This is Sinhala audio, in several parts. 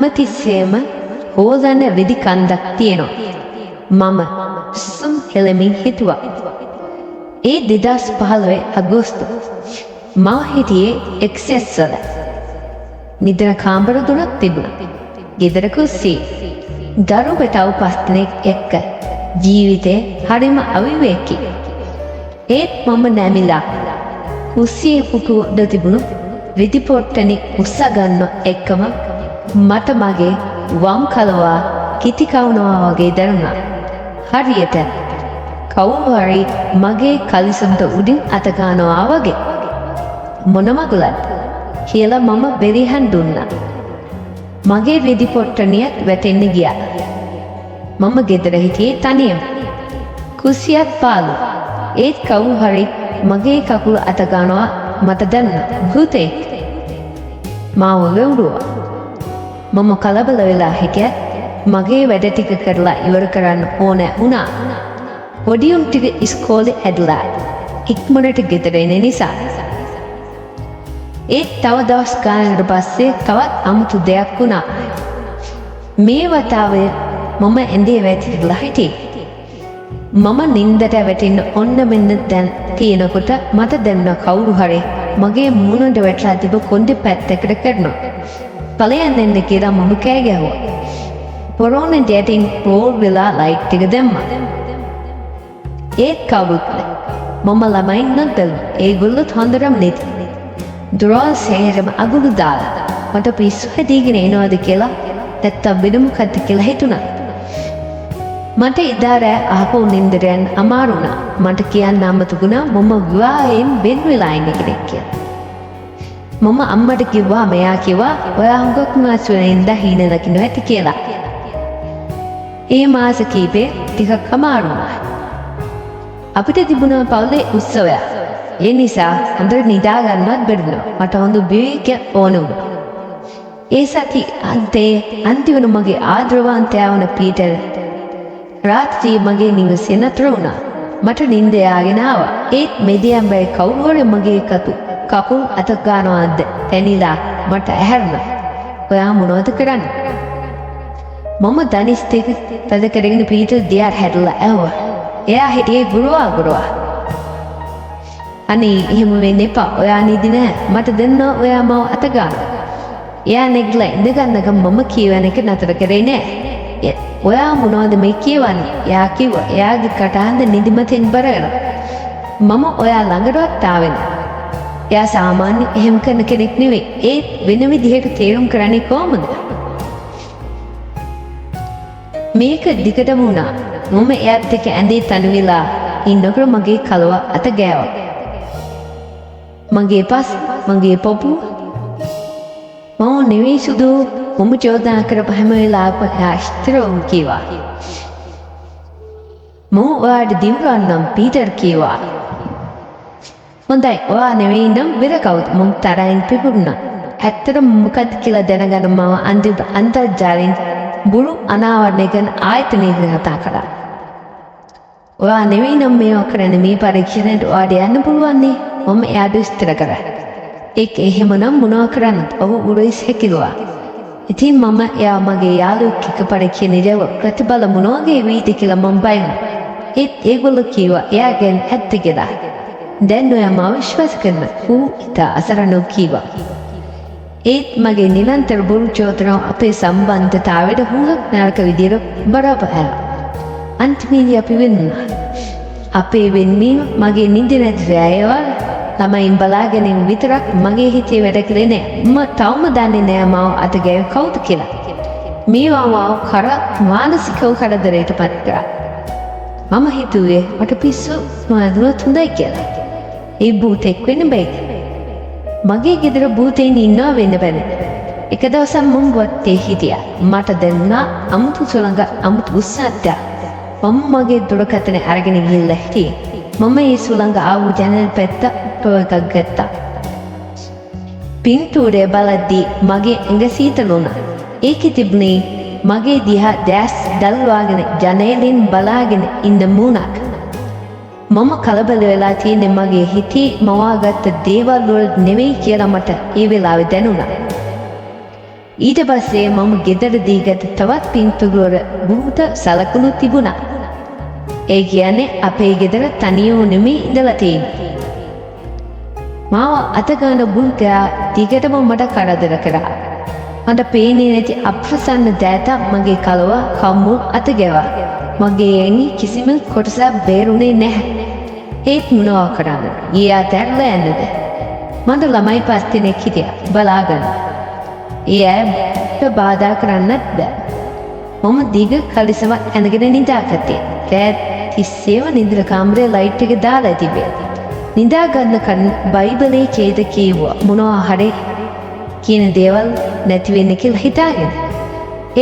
හැමතිස්සෙම හොදන්න විදි කන්දක් තියෙනවා. මම සුම් හෙළමින් හිතුවා. ඒ 2015 අගෝස්තු මා හිටියේ එක්සස් වල. නිදන කාමර තුනක් තිබුණා. ගෙදර කුස්සිය. දරු බෙටව 5 දෙනෙක් එක්ක ජීවිතේ හරිම අවිවේකී. ඒත් මම නැමිලා කුස්සියේ පුකුඩ තිබුණු විදි පොට්ටනි උස්ස ගන්න එක්කම මට මගේ වම් කලවා කිති කවනවා වගේ දැනුණා. හරියට කවුරු හරි මගේ කලිසමට උඩින් අත ගන්නවා වගේ. මොන මගුලක්ද කියලා මම බෙරිහන් දුන්නා. මගේ විදි පොට්ටනියත් වැටෙන්න ගියා. මම ගෙදර හිටියේ තනියම. කුස්සියත් පාළු. ඒත් කවුරු හරි මගේ කකුල අත ගන්නවා මට දැනුණා. භූතෙක්. මාව වෙවුරුවා. මම කලබල වෙලා හිටියත් මගේ වැඩ ටික කරලා ඉවර කරන්න ඕන වුණා. පොඩියුන් ටික ඉස්කෝලේ ඇදලා ඉක්මනට ගෙදර එන නිසා. ඒත් තව දවස් ගානකට පස්සේ තවත් අමුතු දෙයක් වුණා. මේ වතාවේ මම ඇඳේ වැටිලා හිටියේ. මම නින්දට වැටෙන්න ඔන්න මෙන්න දැන් තියෙනකොට මට දැනුණ කවුරු හරි මගේ මූණට වැටලා තිබ කොණ්ඩේ පැත්තකට කරනවා. ඵලයන් දෙන්න කියලා මම කෑ ගැහුවා. පොරොන් ජෙටින් රෝල් වෙලා ලයිට් එක දැම්මා. ඒත් කවුරුත් මම ළමයි නගල ඒගොල්ලොත් හොඳටම නෙති. දොරවල් සේරම අගුළු දාලා මට පිස්සු හැදීගෙන එනවද කියලා නැත්තම් වෙන මොකද්ද කියලා හිතුණා. මට එදා රෑ ආපහු නින්දට යන්න අමාරු වුණා. මට කියන්න අමතකුණා මම විවාහයෙන් වෙන් වෙලා ඉන්න කෙනෙක් කියලා. මම අම්මට කිව්වා මෙයා කිව්වා ඔයා හුඟක් මාසෙන් හීන දකින්න ඇති කියලා. ඒ මාස කීපේ ටිකක් අමාරු වුණා. අපිට තිබුණා පවුලේ උත්සවයක්. ඒ නිසා හොඳට නිදා ගන්නවත් බැරිුණා. මට හොඳ විවේකයක් ඕන වුණා. ඒ සති අන්තිමට මගේ ආදරවන්තයා වුණ පීටර් රාත්‍රියේ මගේ නිවසේ නතර වුණා. මට නිින්ද යාගෙන ආවා. ඒත් මෙදියම් බයි කවුරු හරි මගේ කකුල් අත ගන්නවද තැනිලා මට ඇහැරුණා. ඔයා මොනවද කරන්නේ? මම දනිස් දෙක තද කරගෙන පීටර් දිහා හැරිලා ඇහුවා. එයා හිටියේ ගුරුවා. අනේ එහෙම වෙන්න එපා. ඔයා නිදි නෑ. මට දෙන්න ඔයා මව අත ගන්න. එයා නැගිටලා ඉඳ ගන්නකම් මම කියවන එක නතර කරේ නෑ. ඔයා මොනවද මේ කියවන්නේ? එයා කිව්වා. එයාගේ කටහඬ නිදිමතෙන් බර වෙනවා. මම ඔයා ළඟටවත් ආවේ නෑ. එයා සාමාන්‍ය එහෙම කරන කෙනෙක් නෙවෙයි. ඒත් වෙන විදිහට තේරුම් කරන්නේ කොහොමද? මේක දිගටම වුණා. මම එයාත් එක්ක ඇඳේ තනවිලා ඉන්නකොට මගේ කලව අත ගෑවා. මගේ පස් මගේ පපුව මම නෙවෙයි සුදු මම චෝදනා කරපු හැම වෙලාවකම ආශ්චර්යව කිව්වා. මම ඔයාට දිවුරන්නම් පීටර් කිව්වා. හොඳයි ඔයා නෙවෙයි නම් වෙන කවුද? මම තරහින් පිපුණා. ඇත්තටම මොකක්ද කියලා දැනගන්න මම අන්තර්ජාලයෙන් බුරු අනාවරණය කරන ආයතනයක කතා කළා. ඔයා නෙවෙයි නම් මේවා කරන්නේ. මේ පරීක්ෂණයට ඔයාට යන්න පුළුවන් නේ. මම එයාට විස්තර කරා. ඒක එහෙමනම් මොනවා කරන්නද? ඔහු උරයිස් හැකිලුවා. ඉතින් මම එයා මගේ යාළුවෙක් එක්ක පරීක්ෂණේ දැව ප්‍රතිඵල මොනවාගේ වෙයිද කියලා මම බය වුණා. ඒත් ඒගොල්ලෝ කිව්වා එයා ගැන ඇත්ත කියලා. දැන් ඔයා මාව විශ්වාස කරන්න. ඌ ඉතා අසරණව කිව්වා. ඒත් මගේ නිරන්තර බොරු චෝදනාව අපේ සම්බන්ධතාවයට හුඟක් නරක විදියට බරපතල. අන්තිමේදී අපි වෙන්නුනා. අපේ වෙන්වීම මගේ නිදි නැති රැයවල් ළමයින් බලාගෙන විතරක් මගේ හිතේ වැඩ කළේ නෑ. මම තවම දන්නේ නෑ මාව අත ගෑවේ කවුද කියලා. මේවා මාව මානසිකව කරදරයට පත් කරා. මම හිතුවේ මට පිස්සු මාදුවත් හොඳයි කියලා. ඒ භූතෙක් වෙන්න බෑද? මගේ ගෙදර භූතෙන් ඉන්නවා වෙන්න බෑ. එක දවසක් මම වත්තේ හිටියා. මට දැනුණා අමුතු සුළඟ අමුතු උස්සද්දා. මම මගේ දුරකථන අරගෙන ගිහිල්ලා හිටියේ. මම ඒ සුළඟ ආව ජනල් පැත්ත එකක් ගත්තා. පින්තූරය බලද්දී මගේ ඇඟ සීතල වුණා. ඒකේ තිබුණේ මගේ දිහා දැස් දල්වාගෙන ජනේලෙන් බලාගෙන ඉන්න මූණක්. මම කලබල වෙලා තියෙන්නේ මගේ හිතේ මවාගත්ත දේවල් වල නෙවෙයි කියලා මට ඒ වෙලාවේ දැනුණා. ඊට පස්සේ මම ගෙදර දීගත තවත් පින්තූරවල භූත සලකුණු තිබුණා. ඒ කියන්නේ අපේ ගෙදර තනියම නෙමෙයි ඉඳලා තියෙන්නේ. මාව අතගාන භූතයා දිගටම මට කරදර කරා. මට පේන්නේ නැති අප්‍රසන්න දෑතා මගේ කලව කම්මුල් අත ගැවා. මගේ ඇඟි කිසිම කොටසක් බේරුනේ නැහැ. ඒත් මොනවා කරන්න? ඊයා තැරලා යන්නද? මට ළමයි 5 දෙනෙක් හිටියා බලාගන්න. ඊට බාධා කරන්නත් බෑ. මම දිග කලිසමක් ඇඳගෙන නිදාගත්තේ. රෑ තිස්සේම නිද්‍ර කාමරේ ලයිට් එක දාලා තිබේ. නිදා ගන්න කන් බයිබලයේ ඡේද කියුවා මොනවා හරි කියන දේවල් නැති වෙන්න කියලා හිතාගෙන.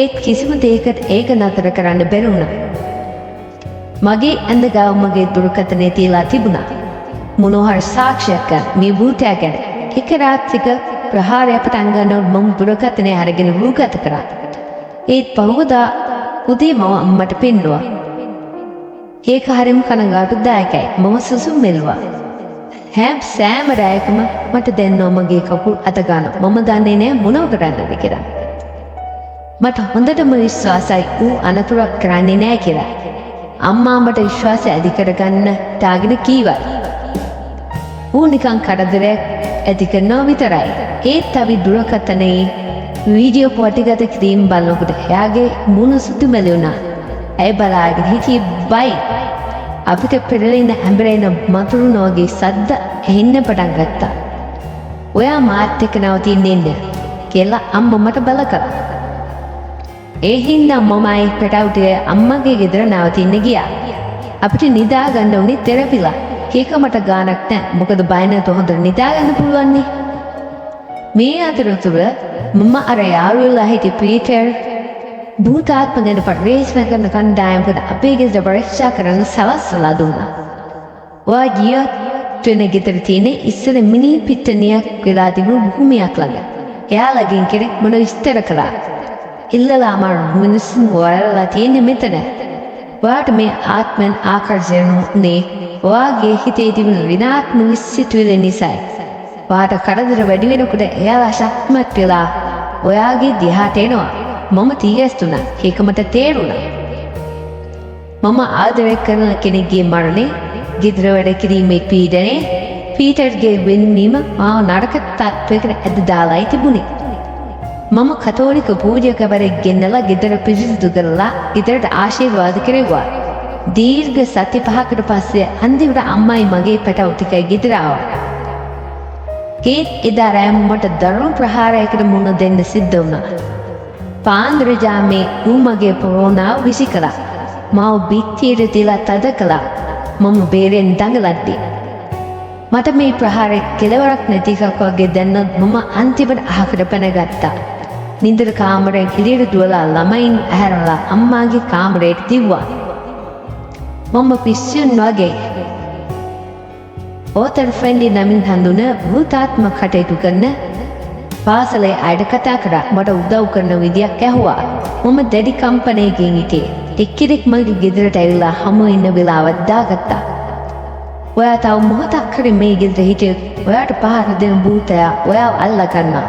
ඒත් කිසිම දෙයකට ඒක නතර කරන්න බැරි වුණා. මගේ ඇඳ ගාව මගේ දුරකථනයේ තියලා තිබුණා. මොනවා හරි සාක්ෂියක් ගන්න මේ භූතයා ගැන. එක රාත්‍රික ප්‍රහාරයක් පටන් ගන්නකොට මම දුරකථනය අරගෙන රූගත කරා. ඒත් පහවදා උදේ මම අම්මට පෙන්නුවා. ඒක හරියම කනගාටුදායකයි. මම සුසුම් මෙල්වා. සෑම රැයකම මට දැනෙනවා මගේ කකුල් අත ගන්නවා. මම දන්නේ නෑ මොනව කරන්නද කියලා. මට හොඳටම විශ්වාසයි ඌ අනතුරක් කරන්නේ නෑ කියලා. අම්මා මට විශ්වාසය ඇති කරගන්න තාගෙන කීවා. ඌ නිකන් කරදරයක් ඇති කරනවා විතරයි. ඒත් අපි දුරකථනයේ වීඩියෝ පොටිගත කිරීම බලනකොට එයාගේ මුණ සුදු මැලුණා. ඇය බලාගෙන හිටියේ බයි. අපිට පෙරලෙන හැඹරෙන මතුරුන වගේ සද්ද ඇහෙන්න පටන් ගත්තා. ඔයා මාත් එක්ක නවතින්න ඉන්න කියලා අම්මා මට බල කළා. ඒ හින්දා මමයි පැටවුටේ අම්මගේ ගෙදර නවතින්න ගියා. අපිට නිදා ගන්න උනේ තෙරපිලා. ඒක මට ගානක් නැහැ. මොකද බය නැතුව හොඳට නිදා ගන්න පුළුවන් නේ. මේ අතරතුර මම අර යාළුවලා හිටි පීටර් භූතාත්ම ගැන පරිශන කරන කණ්ඩායමකට අපේ ගෙදර පරීක්ෂා කරන්න සලස්සලා දුන්නා. ඔයා ගියත් වෙන ගෙදර තියෙන ඉස්සර මිනි පිට්ටනියක් වෙලා තිබුණු භූමියක් ළඟ. එයාලගෙන් කෙනෙක් මොන විස්තර කළා. ඉල්ලලා අමාරු මිනිස්සුන් වරලා තියෙන්නේ මෙතන. ඔයාට මේ ආත්මෙන් ආකර්ෂණුනේ ඔයාගේ හිතේ තිබුණු විනාත්මක සිතුවිලි නිසායි. ඔයාට කරදර වැඩි වෙනකොට එයාලා ශක්තිමත් වෙලා ඔයාගේ දිහාට එනවා. මම තීරස්තුණා. ඒක මට තේරුණා. මම ආදරය කරන කෙනෙක්ගේ මරණය, ගෙදර වැඩ කිරීමේ පීඩනය, පීටර්ගේ වෙන්වීම මාව නරක තත්වයකට ඇද දාලායි තිබුණේ. මම කතෝලික පූජකවරයෙක් ගෙන්නලා ගෙදර පිරිසිදු කරලා ගෙදරට ආශිර්වාද කෙරෙව්වා. දීර්ඝ සති 5කට පස්සේ අන්තිමට අම්මයි මගේ පැටවු ටිකයි ගෙදර ආවා. ඒත් එදා රෑම මට දරුණු ප්‍රහාරයකට මුහුණ දෙන්න සිද්ධ වුණා. පාන්දර ජාමේ ඌ මගේ පොරෝනාව විසි කළා. මාව බිත්තියට තියලා තද කළා. මම බේරෙන් දඟලද්දී. මට මේ ප්‍රහාරය කෙලවරක් නැති එකක් වගේ දැන්නොත් මම අන්තිමට අහකට පැනගත්තා. නින්දර කාමරයෙන් එළියට දුවලා ළමයින් ඇහැරලා අම්මාගේ කාමරයට දිව්වා. මම පිස්සුන් වගේ ඕතර් ෆ්‍රෙන්ඩි නමින් හඳුන භූතාත්ම කටයුතු කරන පාසලේ අයට කතා කරා. මට උදව් කරන විදියක් ඇහුවා. මම දැඩි කම්පනයකින් හිටියේ. එක්කෙනෙක් මගේ ගෙදරට ඇවිල්ලා හමු ඉන්න වෙලාවක් දාගත්තා. ඔයා තව මොහොතක් හරි මේ ගෙදර හිටියොත් ඔයාට පහර දෙන භූතයා ඔයාව අල්ලා ගන්නවා.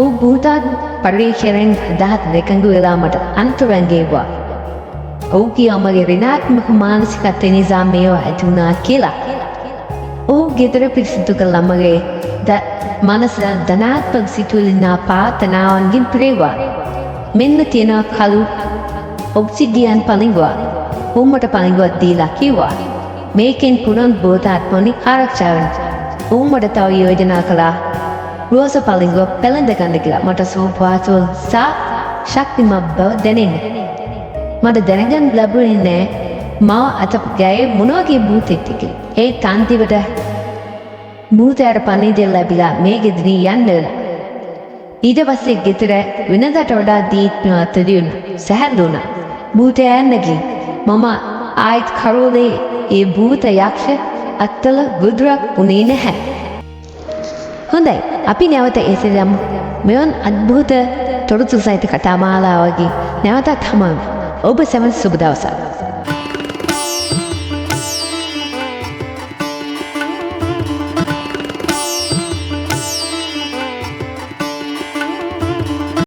ඔව් භූතාත් පරිශ්‍රයෙන් දහත් දෙකඟ වෙලා මට අන්තරන් ගෙවුවා. ඔව් කියා මගේ ඍණාත්මක මානසිකත්වය නිසා මේවා ඇති වුණා කියලා. ඔව් ගෙදර පිරිසිදු කළා මගේ මනස ධනාත්මක සිතුවිලි පාතනාවන්ගෙන් පිරෙව්වා. මෙන්න තියෙන කළු ඔබ්සිඩියන් පලිඟුවක්. උඹට පලිඟුවක් දීලා කිව්වා. මේකෙන් පුරන් භූතාත්මනි ආරක්ෂා වෙන්න. උඹට තව යෝජනා කළා. රෝස පලිඟුව පැලඳ ගන්න කියලා. මට සෝපාසෝල් සා ශක්තිමත් බව දැනෙන්නේ. මට දැනගන්න ලැබුණේ නෑ මාව අත ගෑයේ මොන වගේ භූතෙක්ද කියලා. ඒ තන්තිවට භූතයාට පණිවිඩය ලැබිලා මේ ගෙදරින් යන්න වෙලා. ඊට පස්සේ ගෙදර වෙනදාට වඩා දීප්තිමත් දියුණු සැහැල්ලුණා. භූතයා යන්නකින් මම ආයිත් කරෝලේ ඒ භූත යක්ෂ අත්තල බුදුරක් උනේ නැහැ. හොඳයි අපි නැවත එසෙදම් මෙවන් අద్භූත තොරතුරු සහිත කතා මාලාවකින් නැවතත් හමුවෙමු. ඔබ සැම සුබ දවසක්.